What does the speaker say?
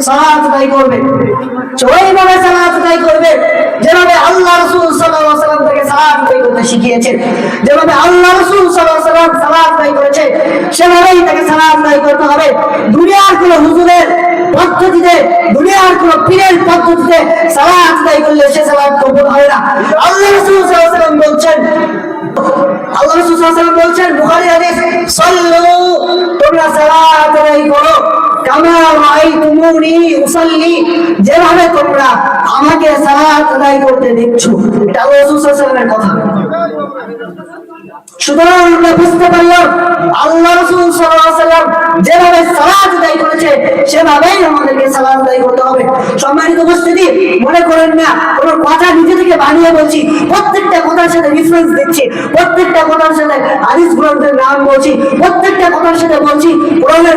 সালাত আদায় করবে, ওইভাবে সালাত আদায় করবে যেভাবে আল্লাহ রাসূল সাল্লাল্লাহু আলাইহি ওয়াসাল্লাম থেকে সালাত আদায় করতে শিখিয়েছেন। যেভাবে আল্লাহ রাসূল সাল্লাল্লাহু আলাইহি ওয়াসাল্লাম সালাত আদায় করেছে সেভাবেই তাকে সালাত আদায় করতে হবে। দুনিয়ার কোন হুজুরের পদ্ধতিতে, দুনিয়ার কোন পীরের পদ্ধতিতে সালাত আদায় করলে সে সালাত কবুল হয় না। আল্লাহ রাসূল সাল্লাল্লাহু আলাইহি ওয়াসাল্লাম বলছেন, আল্লাহ রাসূল সাল্লাল্লাহু আলাইহি ওয়াসাল্লাম বলছেন বুখারী হাদিস, সাল্লু, তোমরা সালাত আদায় করো কামা রাআইতুমুনি উসাল্লি, যেভাবে তোমরা আমাকে সালাত আদায় করতে দেখছো। এটা আল্লাহ রাসূল সাল্লাল্লাহু আলাইহি ওয়াসাল্লামের কথা। সুতরাং আমরা বুঝতে পারলাম আল্লাহ রাসূল সাল্লাল্লাহু আলাইহি ওয়াসাল্লাম যেভাবে সালাত আদায় করেছে সেভাবেই আমাদেরকে সালাত আদায় করতে হবে। সম্মানিত উপস্থিতি, মনে করেন না কোনো কথা নিজে থেকে বানিয়ে বলছি, প্রত্যেকটা কথার সাথে রেফারেন্স দিচ্ছি, প্রত্যেকটা কথার সাথে হাদিস গ্রন্থের নাম বলছি, প্রত্যেকটা কথার সাথে বলছি কোরআনের